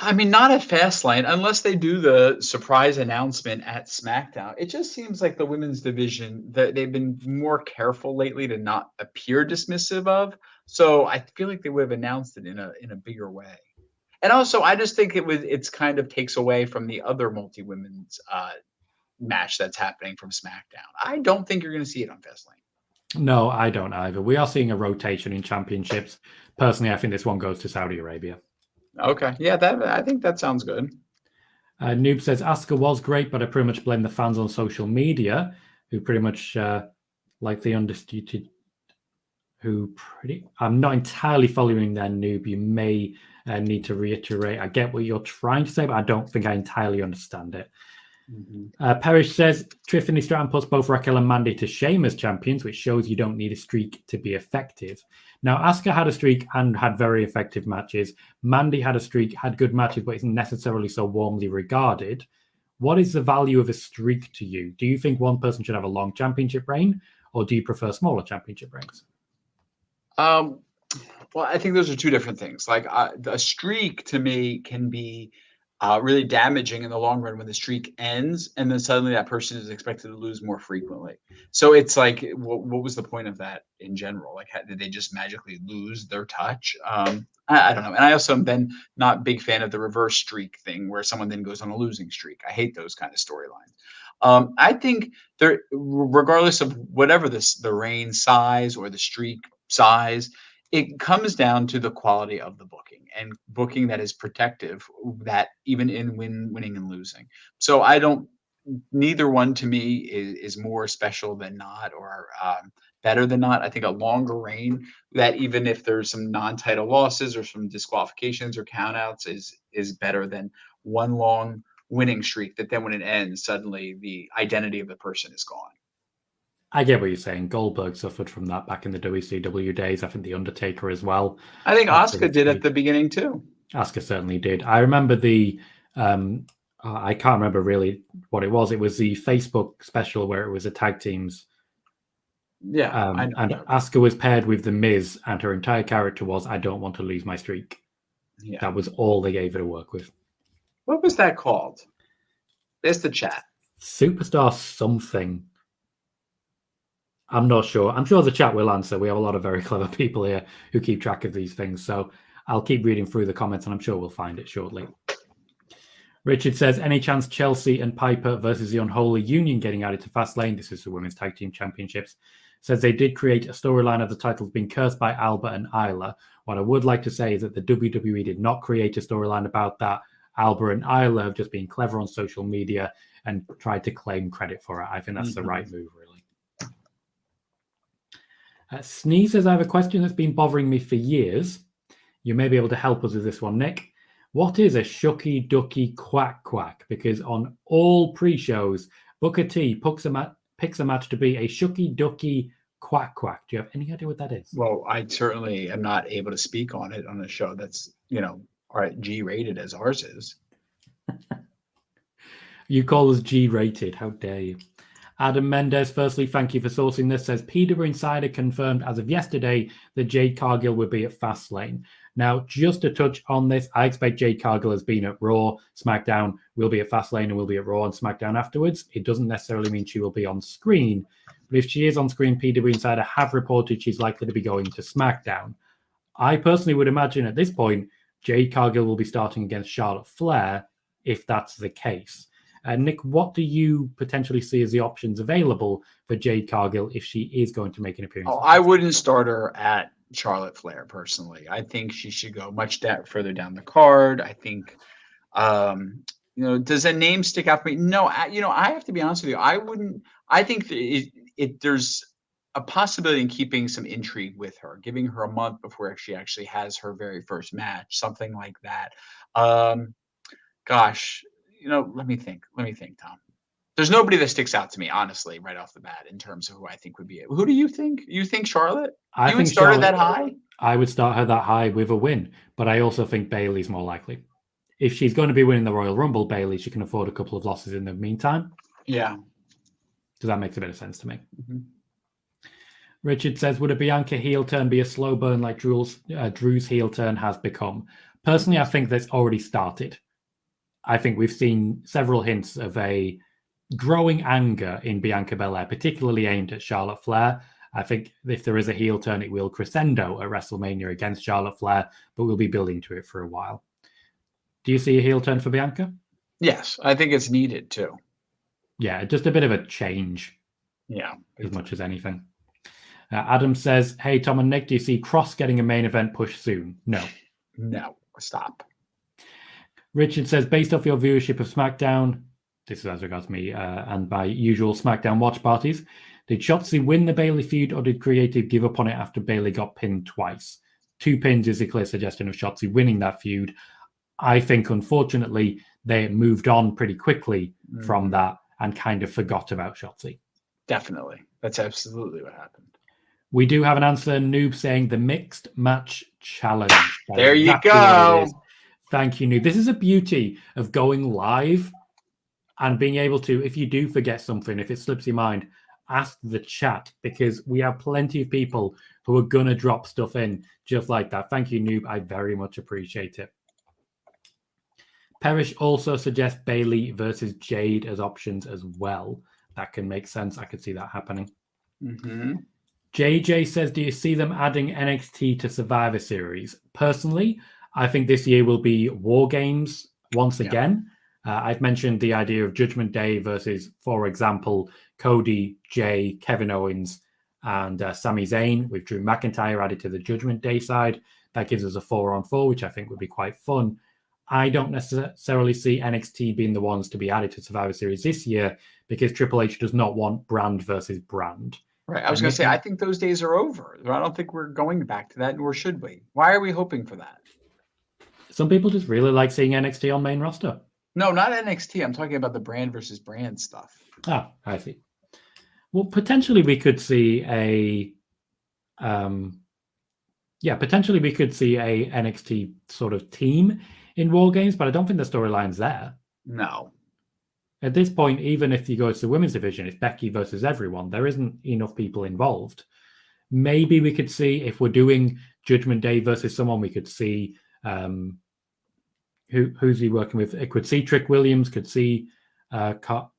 I mean, not at Fastlane, unless they do the surprise announcement at SmackDown. It just seems like the women's division, they've been more careful lately to not appear dismissive of. So I feel like they would have announced it in a bigger way. And also, I just think it's kind of takes away from the other multi-women's match that's happening from SmackDown. I don't think you're going to see it on Fastlane. No, I don't either. We are seeing a rotation in championships. Personally, I think this one goes to Saudi Arabia. Okay. Yeah, I think that sounds good. Noob says, Asuka was great, but I pretty much blame the fans on social media who pretty much like the Undisputed, I'm not entirely following there, Noob. You may need to reiterate. I get what you're trying to say, but I don't think I entirely understand it. Parrish says, Tiffany Stratton puts both Raquel and Mandy to shame as champions, which shows you don't need a streak to be effective. Now, Asuka had a streak and had very effective matches. Mandy had a streak, had good matches, but isn't necessarily so warmly regarded. What is the value of a streak to you? Do you think one person should have a long championship reign, or do you prefer smaller championship reigns? Well, I think those are two different things. Like a streak to me can be really damaging in the long run when the streak ends, and then suddenly that person is expected to lose more frequently. So it's like, what was the point of that in general? Like, did they just magically lose their touch? I don't know. And I also am then not a big fan of the reverse streak thing, where someone then goes on a losing streak. I hate those kind of storylines. I think there, regardless of whatever the reign size or the streak size, it comes down to the quality of the booking, and booking that is protective, that even in winning and losing. So I don't, neither one to me is more special than not, or better than not. I think a longer reign, that even if there's some non-title losses or some disqualifications or countouts, is better than one long winning streak that then when it ends, suddenly the identity of the person is gone. I get what you're saying. Goldberg suffered from that back in the WCW days. I think The Undertaker as well. I think Asuka did at the beginning too. Asuka certainly did. I remember the, I can't remember really what it was. It was the Facebook special where it was a tag teams. Yeah. And Asuka was paired with The Miz, and her entire character was, I don't want to lose my streak. Yeah. That was all they gave her to work with. What was that called? There's the chat. Superstar something. I'm not sure. I'm sure the chat will answer. We have a lot of very clever people here who keep track of these things. So I'll keep reading through the comments, and I'm sure we'll find it shortly. Richard says, any chance Chelsea and Piper versus the Unholy Union getting added to Fastlane? This is the Women's Tag Team Championships. Says they did create a storyline of the titles being cursed by Alba and Isla. What I would like to say is that the WWE did not create a storyline about that. Alba and Isla have just been clever on social media and tried to claim credit for it. I think that's the right move, really. Sneeze says, I have a question that's been bothering me for years. You may be able to help us with this one, Nick. What is a shucky ducky quack quack? Because on all pre-shows, Booker T picks a match to be a shucky ducky quack quack. Do you have any idea what that is? Well, I certainly am not able to speak on it on a show that's, G-rated as ours is. You call us G-rated. How dare you? Adam Mendez, firstly, thank you for sourcing this, says PW Insider confirmed as of yesterday that Jade Cargill will be at Fastlane. Now, just to touch on this, I expect Jade Cargill has been at Raw, SmackDown, will be at Fastlane, and will be at Raw and SmackDown afterwards. It doesn't necessarily mean she will be on screen, but if she is on screen, PW Insider have reported she's likely to be going to SmackDown. I personally would imagine at this point, Jade Cargill will be starting against Charlotte Flair, if that's the case. Nick, what do you potentially see as the options available for Jade Cargill if she is going to make an appearance? Oh, I wouldn't start her at Charlotte Flair, personally. I think she should go much further down the card. I think, does a name stick out for me? No, I have to be honest with you. I wouldn't. I think there's a possibility in keeping some intrigue with her, giving her a month before she actually has her very first match, something like that. Gosh. Let me think, Tom. There's nobody that sticks out to me, honestly, right off the bat, in terms of who I think would be it. Who do you think? You think Charlotte? You would start her that high? I would start her that high with a win, but I also think Bayley's more likely. If she's going to be winning the Royal Rumble, Bayley, she can afford a couple of losses in the meantime. Yeah. So that makes a bit of sense to me. Mm-hmm. Richard says, would a Bianca heel turn be a slow burn like Drew's heel turn has become? Personally, I think that's already started. I think we've seen several hints of a growing anger in Bianca Belair, particularly aimed at Charlotte Flair. I think if there is a heel turn, it will crescendo at WrestleMania against Charlotte Flair, but we'll be building to it for a while. Do you see a heel turn for Bianca? Yes, I think it's needed too. Yeah, just a bit of a change. Yeah. As much as anything. Adam says, hey, Tom and Nick, do you see Cross getting a main event push soon? No. No, stop. Richard says, based off your viewership of SmackDown, this is as regards me and my usual SmackDown watch parties, did Shotzi win the Bayley feud or did Creative give up on it after Bayley got pinned twice? 2 pins is a clear suggestion of Shotzi winning that feud. I think, unfortunately, they moved on pretty quickly from that and kind of forgot about Shotzi. Definitely. That's absolutely what happened. We do have an answer, Noob, saying the Mixed Match Challenge. There you go. Thank you, Noob. This is a beauty of going live and being able to, if you do forget something, if it slips your mind, ask the chat, because we have plenty of people who are going to drop stuff in just like that. Thank you, Noob. I very much appreciate it. Perish also suggests Bailey versus Jade as options as well. That can make sense. I could see that happening. Mm-hmm. JJ says, do you see them adding NXT to Survivor Series? Personally, I think this year will be War Games once again. I've mentioned the idea of Judgment Day versus, for example, Cody, Jay, Kevin Owens, and Sami Zayn with Drew McIntyre added to the Judgment Day side. That gives us a 4-on-4, which I think would be quite fun. I don't necessarily see NXT being the ones to be added to Survivor Series this year, because Triple H does not want brand versus brand. Right. I was going to say, I think those days are over. I don't think we're going back to that, nor should we. Why are we hoping for that? Some people just really like seeing NXT on main roster. No, not NXT. I'm talking about the brand versus brand stuff. Oh, I see. Well, potentially we could see a potentially we could see a NXT sort of team in War Games, but I don't think the storyline's there. No. At this point, even if you go to the women's division, it's Becky versus everyone. There isn't enough people involved. Maybe we could see, if we're doing Judgment Day versus someone, we could see who's he working with? It could see Trick Williams, could see Carmelo.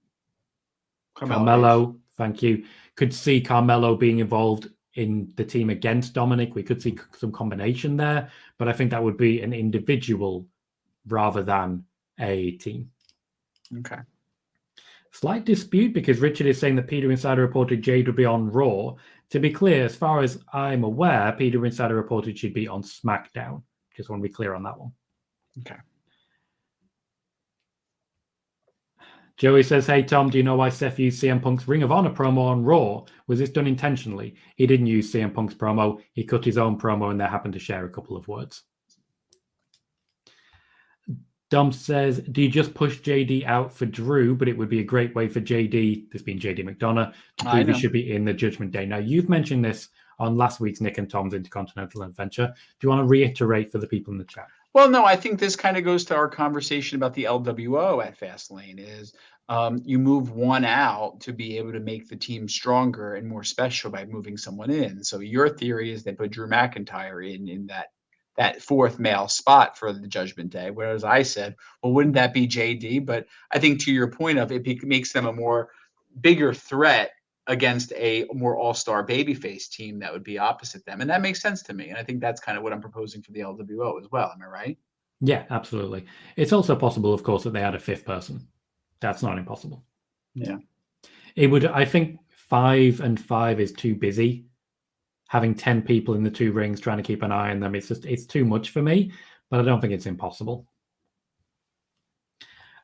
Thank you. Could see Carmelo being involved in the team against Dominic. We could see some combination there, but I think that would be an individual rather than a team. Okay. Slight dispute, because Richard is saying that Peter Insider reported Jade would be on Raw. To be clear, as far as I'm aware, Peter Insider reported she'd be on SmackDown. Just want to be clear on that one. Okay. Joey says, hey, Tom, do you know why Seth used CM Punk's Ring of Honor promo on Raw? Was this done intentionally? He didn't use CM Punk's promo. He cut his own promo, and they happened to share a couple of words. Dom says, do you just push JD out for Drew? But it would be a great way for JD, this being JD McDonough, to prove he should be in the Judgment Day. Now, you've mentioned this on last week's Nick and Tom's Intercontinental Adventure. Do you want to reiterate for the people in the chat? Well, no, I think this kind of goes to our conversation about the LWO at Fastlane is you move one out to be able to make the team stronger and more special by moving someone in. So your theory is they put Drew McIntyre in that fourth male spot for the Judgment Day, whereas I said, well, wouldn't that be JD? But I think to your point of it makes them a more bigger threat against a more all-star babyface team that would be opposite them. And that makes sense to me. And I think that's kind of what I'm proposing for the LWO as well. Am I right? Yeah, absolutely. It's also possible, of course, that they add a fifth person. That's not impossible. Yeah. It would, I think 5 and 5 is too busy. Having 10 people in the two rings trying to keep an eye on them, it's too much for me, but I don't think it's impossible.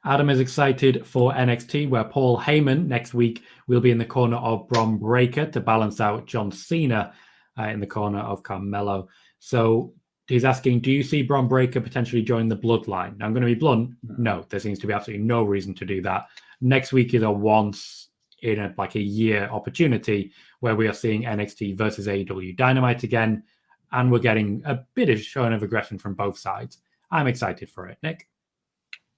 Adam is excited for NXT, where Paul Heyman next week will be in the corner of Bron Breakker to balance out John Cena in the corner of Carmelo. So he's asking, do you see Bron Breakker potentially join the Bloodline? Now, I'm going to be blunt. No, there seems to be absolutely no reason to do that. Next week is a once in a year opportunity where we are seeing NXT versus AEW Dynamite again, and we're getting a bit of showing of aggression from both sides. I'm excited for it, Nick.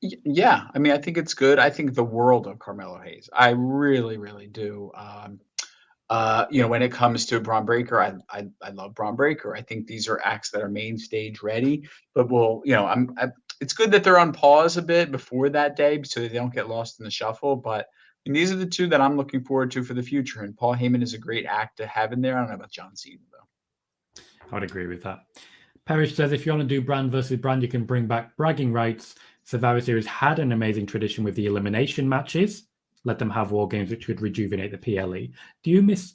Yeah, I mean, I think it's good. I think the world of Carmelo Hayes. I really, really do. When it comes to Bron Breakker, I love Bron Breakker. I think these are acts that are main stage ready. But it's good that they're on pause a bit before that day so they don't get lost in the shuffle. But these are the two that I'm looking forward to for the future. And Paul Heyman is a great act to have in there. I don't know about John Cena though. I would agree with that. Parrish says, if you want to do brand versus brand, you can bring back bragging rights. Survivor Series had an amazing tradition with the elimination matches. Let them have War Games, which would rejuvenate the PLE. Do you miss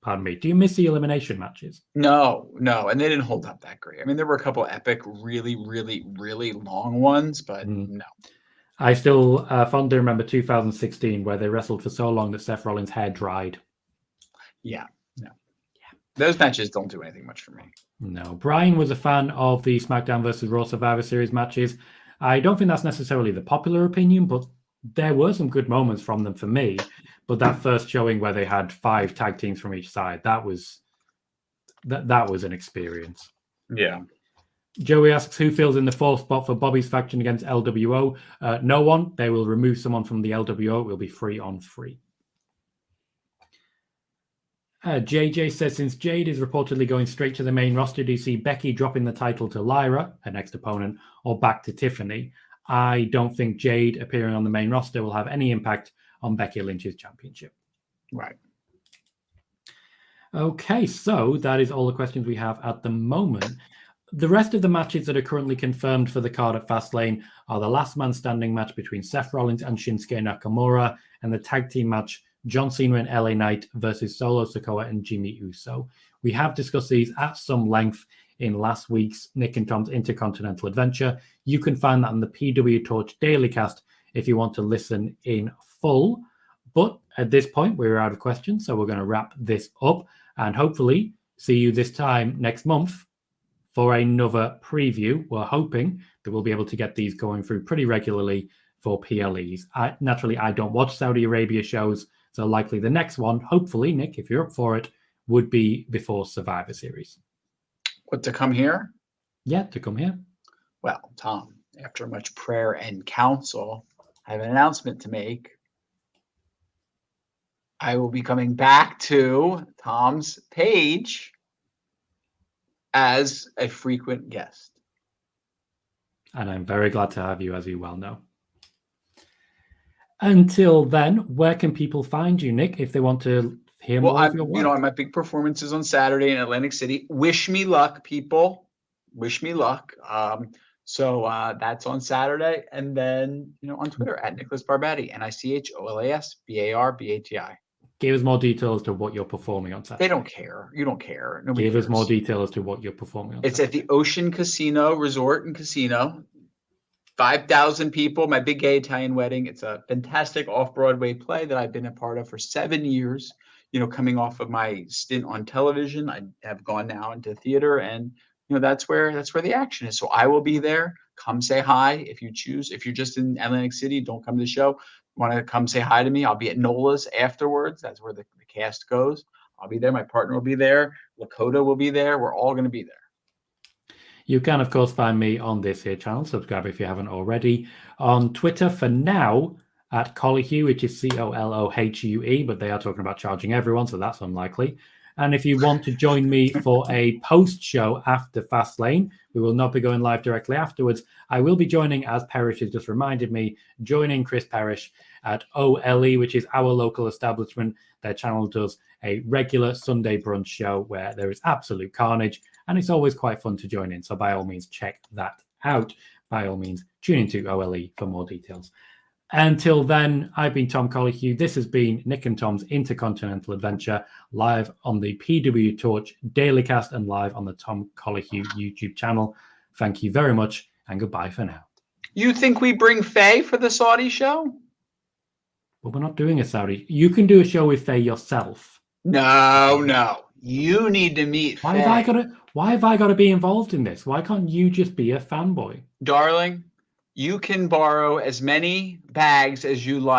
the elimination matches? No. And they didn't hold up that great. I mean, there were a couple epic, really, really, really long ones, but no. I still fondly remember 2016, where they wrestled for so long that Seth Rollins' hair dried. Yeah. Those matches don't do anything much for me. No. Brian was a fan of the SmackDown versus Raw Survivor Series matches. I don't think that's necessarily the popular opinion, but there were some good moments from them for me. But that first showing where they had 5 tag teams from each side, that was an experience. Yeah. Joey asks, who fills in the 4th spot for Bobby's faction against LWO? No one. They will remove someone from the LWO. It will be free on free. JJ says, since Jade is reportedly going straight to the main roster, do you see Becky dropping the title to Lyra, her next opponent, or back to Tiffany? I don't think Jade appearing on the main roster will have any impact on Becky Lynch's championship. Right. Okay, so that is all the questions we have at the moment. The rest of the matches that are currently confirmed for the card at Fastlane are the last man standing match between Seth Rollins and Shinsuke Nakamura, and the tag team match John Cena and LA Knight versus Solo Sikoa and Jimmy Uso. We have discussed these at some length in last week's Nick and Tom's Intercontinental Adventure. You can find that on the PWTorch Daily Cast if you want to listen in full. But at this point, we're out of questions, so we're going to wrap this up and hopefully see you this time next month for another preview. We're hoping that we'll be able to get these going through pretty regularly for PLEs. Naturally, I don't watch Saudi Arabia shows, so likely the next one, hopefully, Nick, if you're up for it, would be before Survivor Series. What, to come here? Yeah, to come here. Well, Tom, after much prayer and counsel, I have an announcement to make. I will be coming back to Tom's page as a frequent guest. And I'm very glad to have you, as you well know. Until then, where can people find you, Nick, if they want to hear more of your work? You know, my big performances on Saturday in Atlantic City. Wish me luck, people. Wish me luck. So that's on Saturday. And then, you know, on Twitter at Nicholas Barbati, NicholasBarbati. Give us more details to what you're performing on Saturday. They don't care. You don't care. Nobody Give cares. us more detail as to what you're performing on It's Saturday. at the Ocean Casino, Resort and Casino. 5,000 people, my big gay Italian wedding. It's a fantastic off-Broadway play that I've been a part of for 7 years. You know, coming off of my stint on television, I have gone now into theater, and you know that's where the action is. So I will be there. Come say hi if you choose. If you're just in Atlantic City, don't come to the show. Want to come say hi to me? I'll be at Nola's afterwards. That's where the cast goes. I'll be there. My partner will be there. Lakota will be there. We're all going to be there. You can, of course, find me on this here channel. Subscribe if you haven't already. On Twitter for now at Colohue, which is Colohue, but they are talking about charging everyone, so that's unlikely. And if you want to join me for a post-show after Fastlane, we will not be going live directly afterwards. I will be joining, as Parrish has just reminded me, joining Chris Parrish at OLE, which is our local establishment. Their channel does a regular Sunday brunch show where there is absolute carnage, and it's always quite fun to join in. So by all means, check that out. By all means, tune into OLE for more details. Until then, I've been Tom Colohue. This has been Nick and Tom's Intercontinental Adventure, live on the PWTorch Daily Cast and live on the Tom Colohue YouTube channel. Thank you very much, and goodbye for now. You think we bring Faye for the Saudi show? Well, we're not doing a Saudi. You can do a show with Faye yourself. No. You need to meet Faye. Why have I got to be involved in this? Why can't you just be a fanboy? Darling, you can borrow as many bags as you like.